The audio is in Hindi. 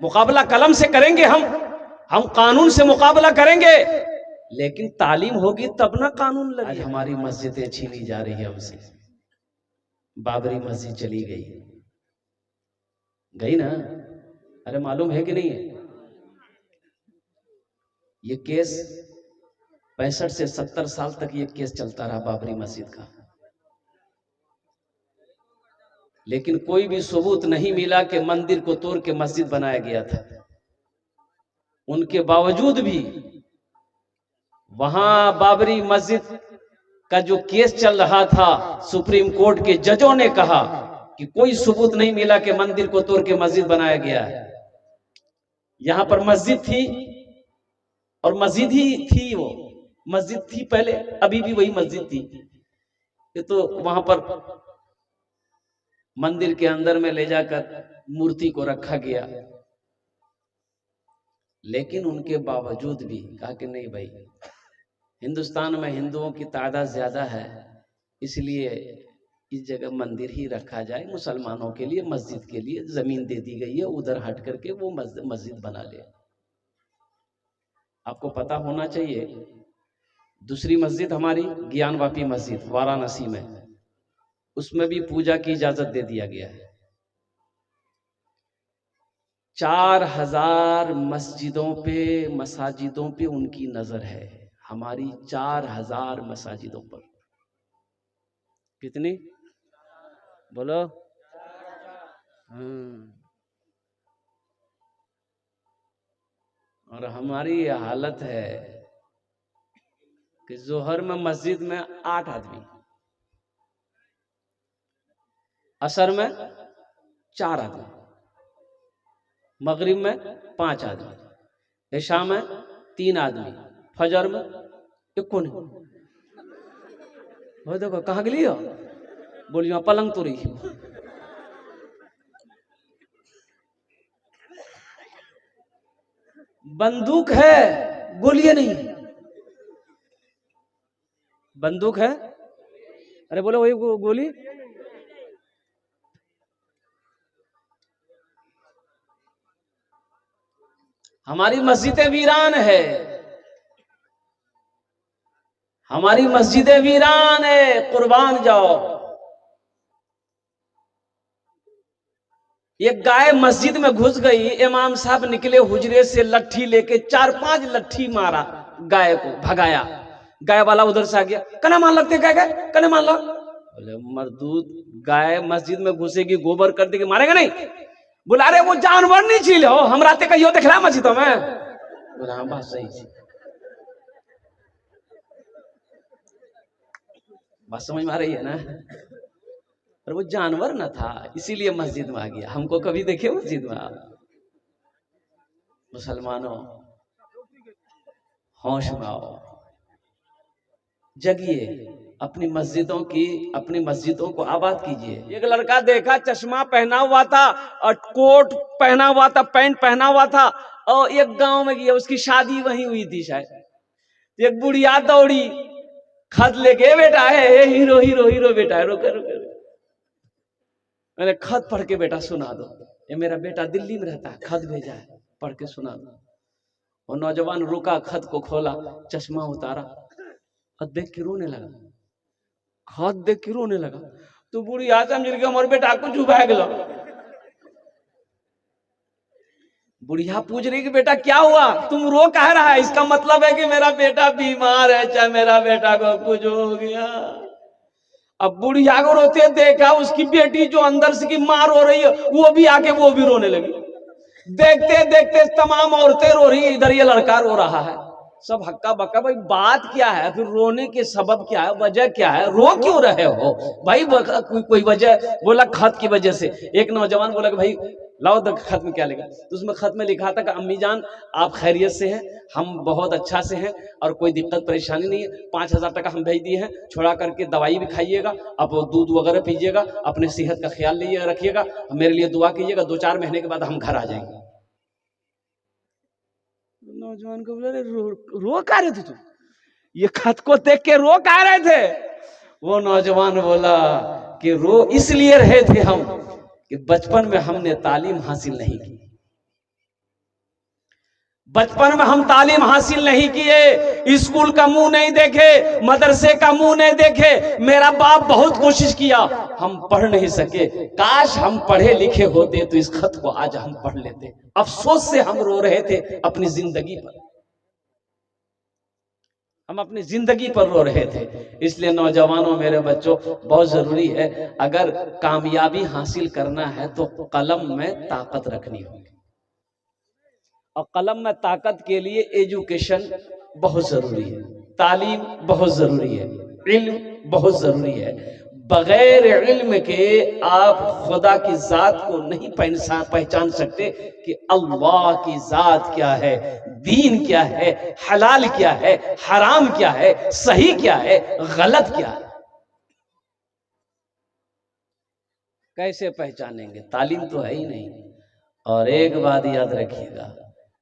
मुकाबला कलम से करेंगे, हम कानून से मुकाबला करेंगे, लेकिन तालीम होगी तब ना कानून लगे। आज हमारी मस्जिदें छीनी जा रही है हमसे। बाबरी मस्जिद चली गई ना, अरे मालूम है कि नहीं है? ये केस 65 से 70 साल तक ये केस चलता रहा बाबरी मस्जिद का, लेकिन कोई भी सबूत नहीं मिला कि मंदिर को तोड़ के मस्जिद बनाया गया था। उनके बावजूद भी वहां बाबरी मस्जिद का जो केस चल रहा था, सुप्रीम कोर्ट के जजों ने कहा कि कोई सबूत नहीं मिला कि मंदिर को तोड़ के मस्जिद बनाया गया है। यहां पर मस्जिद थी और मस्जिद ही थी, वो मस्जिद थी पहले, अभी भी वही मस्जिद थी। ये तो वहां पर मंदिर के अंदर में ले जाकर मूर्ति को रखा गया, लेकिन उनके बावजूद भी कहा कि नहीं भाई, हिंदुस्तान में हिंदुओं की तादाद ज्यादा है, इसलिए इस जगह मंदिर ही रखा जाए। मुसलमानों के लिए मस्जिद के लिए जमीन दे दी गई है, उधर हट करके वो मस्जिद बना ले। आपको पता होना चाहिए, दूसरी मस्जिद हमारी ज्ञानवापी मस्जिद वाराणसी में, उसमें भी पूजा की इजाजत दे दिया गया है। 4000 मसाजिदों पे उनकी नजर है, हमारी 4000 मसाजिदों पर। कितनी बोलो? और हमारी ये हालत है कि जोहर में मस्जिद में 8 आदमी, असर में 4 आदमी, मगरिब में 5 आदमी, इशा में 3 आदमी, फजर में 1 को नहीं। वो देखो कहाँ गई हो, बोलियो पलंग तो रही। बंदूक है, गोलियां नहीं। बंदूक है, अरे बोलो वही गोली। हमारी मस्जिदें वीरान है, हमारी मस्जिदें वीरान है, कुर्बान जाओ। ये गाय मस्जिद में घुस गई, इमाम साहब निकले हुजरे से लट्ठी लेके 4-5 लट्ठी मारा, गाय को भगाया। गाय वाला उधर से आ गया, कने मान लगते गाय कने मान लो। बोले मरदूद, गाय मस्जिद में घुसेगी, गोबर कर देगी, मारेगा नहीं? बोला अरे वो जानवर नहीं छीले हो, हम राते कहियो देख रहा मस्जिदों में। बोला हाँ बात सही है, बात समझ में आ रही है ना? और वो जानवर न था, इसीलिए मस्जिद में आ गया। हमको कभी देखे मस्जिद में? मुसलमानों होश में आओ, जगिए, अपनी मस्जिदों को आबाद कीजिए। एक लड़का देखा, चश्मा पहना हुआ था और कोट पहना हुआ था, पैंट पहना हुआ था, और एक गांव में गया, उसकी शादी वहीं हुई थी शायद। एक बुढ़िया दौड़ी, खत लेके, बेटा है हीरो हीरो हीरो बेटा है, रोके रोके, मैंने खत पढ़ के बेटा सुना दो, ये मेरा बेटा दिल्ली में रहता है, खत भेजा है, पढ़ के सुना दो। और नौजवान रुका, खत को खोला, चश्मा उतारा और देख के रोने लगा, खत देख के रोने लगा। तो बूढ़ी आजम जी के मोर बेटा को चुभा गलो। बुढ़िया पूछ रही कि बेटा क्या हुआ, तुम रो कह रहा है? इसका मतलब है कि मेरा बेटा बीमार है, चाहे मेरा बेटा को कुछ हो गया। अब बुढ़िया को रोते देखा, उसकी बेटी जो अंदर से की मां रो रही है, वो भी आके वो भी रोने लगी। देखते देखते तमाम औरतें रो रही, इधर ये लड़का रो रहा है, सब हक्का बक्का। भाई बात क्या है, फिर रोने के सबब क्या है, वजह क्या है, रो क्यों रहे हो भाई? कोई वजह? बोला खत की वजह से। एक नौजवान बोला कि भाई लाओ तो खत में क्या लिखा? तो उसमें खत में लिखा था कि अम्मी जान आप खैरियत से हैं, हम बहुत अच्छा से हैं और कोई दिक्कत परेशानी नहीं है। 5000 टका हम भेज दिए हैं, छोड़ा करके दवाई भी खाइएगा, अब दूध वगैरह पीजिएगा, अपने सेहत का ख्याल लीजिएगा, रखिएगा, मेरे लिए दुआ कीजिएगा, 2-4 महीने के बाद हम घर आ जाएंगे। नौजवान को बोला रो कह रहे थे तुम? ये खत को देख के रो कह रहे थे? वो नौजवान बोला कि रो इसलिए रहे थे हम कि बचपन में हमने तालीम हासिल नहीं की, बचपन में हम तालीम हासिल नहीं किए, स्कूल का मुंह नहीं देखे, मदरसे का मुंह नहीं देखे। मेरा बाप बहुत कोशिश किया, हम पढ़ नहीं सके। काश हम पढ़े लिखे होते तो इस खत को आज हम पढ़ लेते। अफसोस से हम रो रहे थे अपनी जिंदगी पर, हम अपनी जिंदगी पर रो रहे थे। इसलिए नौजवानों, मेरे बच्चों, बहुत जरूरी है, अगर कामयाबी हासिल करना है तो कलम में ताकत रखनी होगी। और कलम में ताकत के लिए एजुकेशन बहुत जरूरी है, तालीम बहुत जरूरी है, इल्म बहुत जरूरी है। बगैर इल्म के आप खुदा की जात को नहीं पहचान सकते कि अल्लाह की जात क्या है, दीन क्या है, हलाल क्या है, हराम क्या है, सही क्या है, गलत क्या है। कैसे पहचानेंगे? तालीम तो है ही नहीं। और एक बात याद रखिएगा,